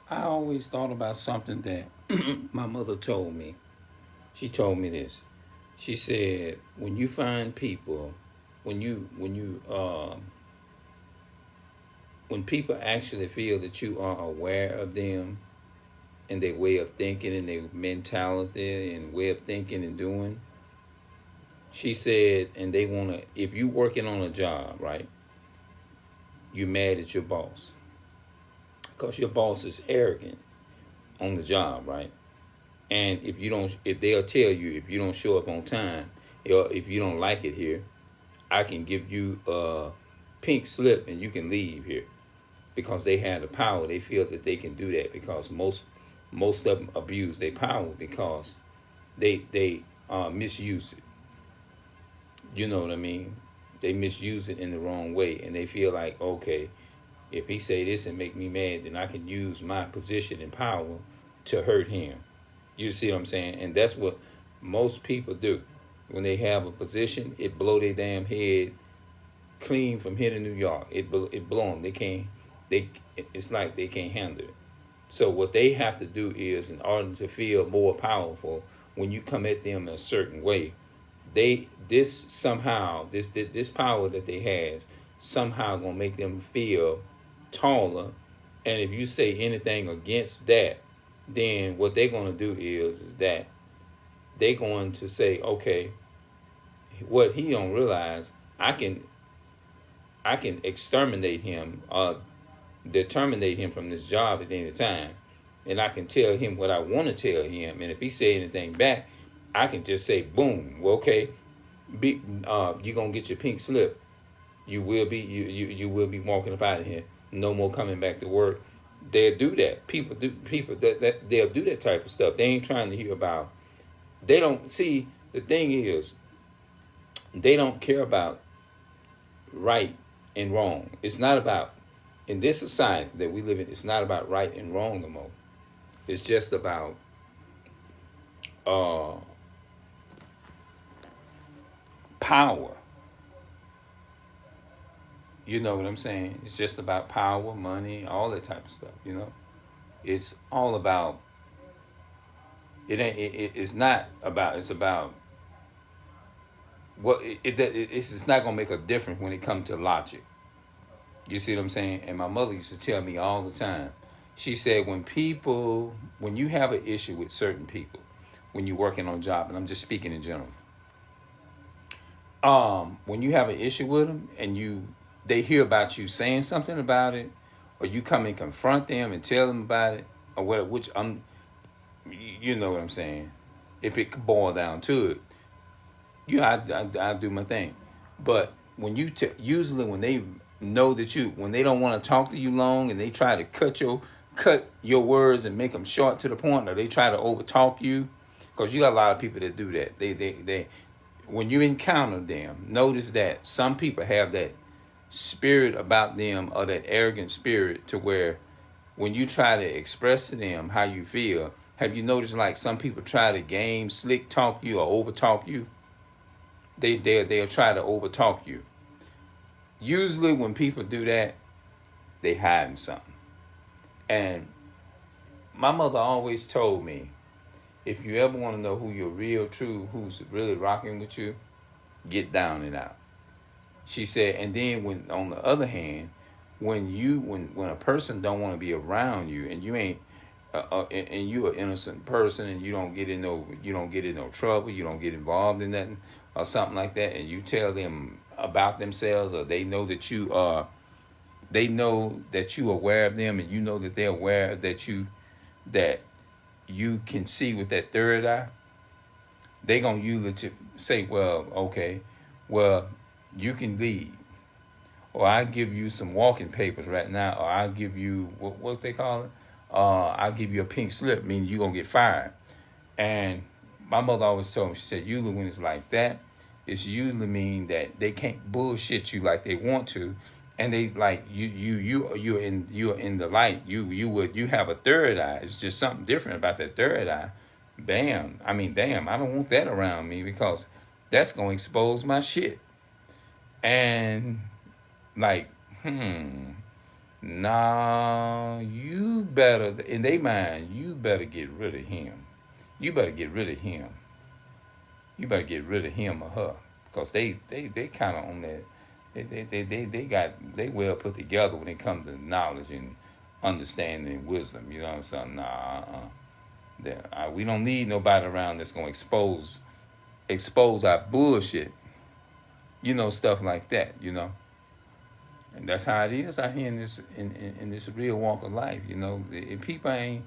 I always thought about something that my mother told me. She told me this. She said, when you find people, when people actually feel that you are aware of them and their way of thinking and their mentality and way of thinking and doing, she said, and they want to, if you working on a job, right, you mad at your boss because your boss is arrogant on the job, right? And if you don't, if they'll tell you if you don't show up on time, or if you don't like it here, I can give you a pink slip and you can leave here because they have the power. They feel that they can do that because most of them abuse their power because they misuse it. You know what I mean? They misuse it in the wrong way, and they feel like, okay, if he say this and make me mad, then I can use my position and power to hurt him. You see what I'm saying? And that's what most people do. When they have a position, it blow their damn head clean from here to New York. It blow them. They can't. They it's like they can't handle it. So what they have to do is, in order to feel more powerful, when you come at them a certain way, they this power that they has somehow gonna make them feel taller. And if you say anything against that, then what they're gonna do is that they're going to say, okay, what he don't realize, I can exterminate him, determinate him from this job at any time, and I can tell him what I want to tell him. And if he say anything back, I can just say, boom, well, okay, you gonna get your pink slip. You will be walking up out of here. No more coming back to work. They'll do that. People that they'll do that type of stuff. They ain't trying to hear about. They don't see the thing is they don't care about right and wrong. It's not about in this society that we live in. It's not about right and wrong no more. It's just about uh, power. You know what I'm saying? It's just about power, money, all that type of stuff. It's all about it. Ain't it's not about. It's about what it's not gonna make a difference when it comes to logic. You see what I'm saying? And my mother used to tell me all the time. She said when you have an issue with certain people, when you're working on a job, and I'm just speaking in general, when you have an issue with them and they hear about you saying something about it, or you come and confront them and tell them about it, or what, which you know what I'm saying. If it could boil down to it, I do my thing. But when usually when they know that when they don't want to talk to you long and they try to cut your words and make them short to the point, or they try to overtalk you, because you got a lot of people that do that. They when you encounter them, notice that some people have that spirit about them, or that arrogant spirit, to where when you try to express to them how you feel, have you noticed like some people try to slick talk you or over talk you? They'll try to over talk you. Usually when people do that, they hiding something. And my mother always told me, if you ever want to know who your real true, who's really rocking with you, get down and out. She said, and then when on the other hand, when a person don't want to be around you, and you ain't and you an innocent person, and you don't get in no trouble, you don't get involved in nothing or something like that, and you tell them about themselves, or they know that you aware of them, and you know that they're aware that you can see with that third eye, they gonna usually say, well, okay, well, you can leave, or I give you some walking papers right now, or I'll give you what they call it. I'll give you a pink slip, meaning you gonna get fired. And my mother always told me, she said, usually when it's like that, it's usually mean that they can't bullshit you like they want to, and they like you're in the light. You have a third eye. It's just something different about that third eye. Damn, I don't want that around me because that's gonna expose my shit. And like, Nah, you better, in their mind, you better get rid of him. You better get rid of him. You better get rid of him or her. Because they kind of on that, they well put together when it comes to knowledge and understanding and wisdom. You know what I'm saying? Nah, we don't need nobody around that's going to expose our bullshit. You know, stuff like that, you know. And that's how it is out here in this real walk of life. You know, people ain't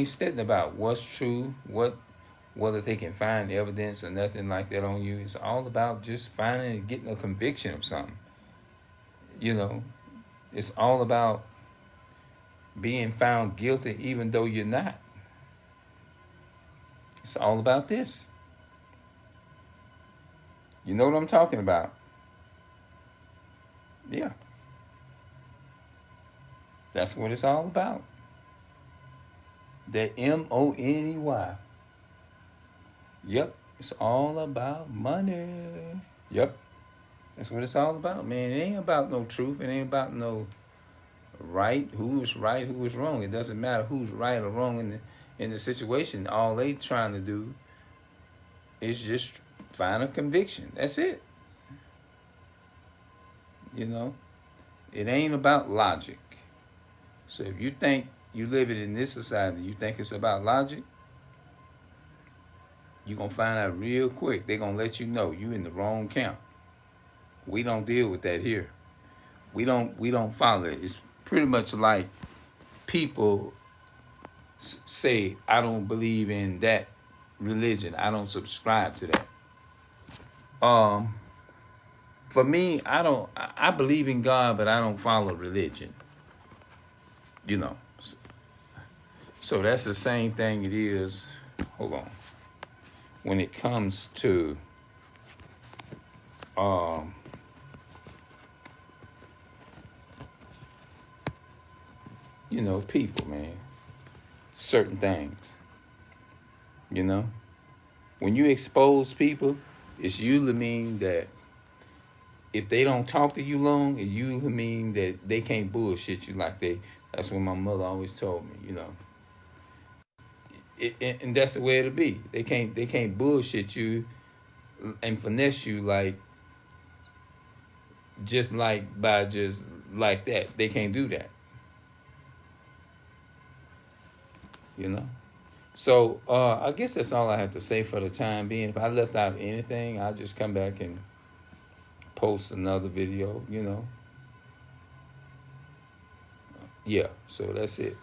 studying about what's true, whether they can find evidence or nothing like that on you. It's all about just finding and getting a conviction of something. You know, it's all about being found guilty even though you're not. It's all about this. You know what I'm talking about? Yeah. That's what it's all about. The MONEY. Yep. It's all about money. Yep. That's what it's all about, man. It ain't about no truth. It ain't about no who's right, who's wrong. It doesn't matter who's right or wrong in the situation. All they trying to do is just find a conviction. That's it. You know? It ain't about logic. So if you think you live it in this society, you think it's about logic, you're going to find out real quick. They're going to let you know you in the wrong camp. We don't deal with that here. We don't follow it. It's pretty much like people say, I don't believe in that religion. I don't subscribe to that. For me, I believe in God, but I don't follow religion. You know. So that's the same thing it is. Hold on. When it comes to you know, people, man. Certain things. You know? When you expose people, it's usually mean that if they don't talk to you long, it usually mean that they can't bullshit you like that's what my mother always told me, you know. And that's the way it'll be. They can't bullshit you and finesse you just like that. They can't do that. You know? So I guess that's all I have to say for the time being. If I left out anything, I'll just come back and post another video, you know. Yeah, so that's it.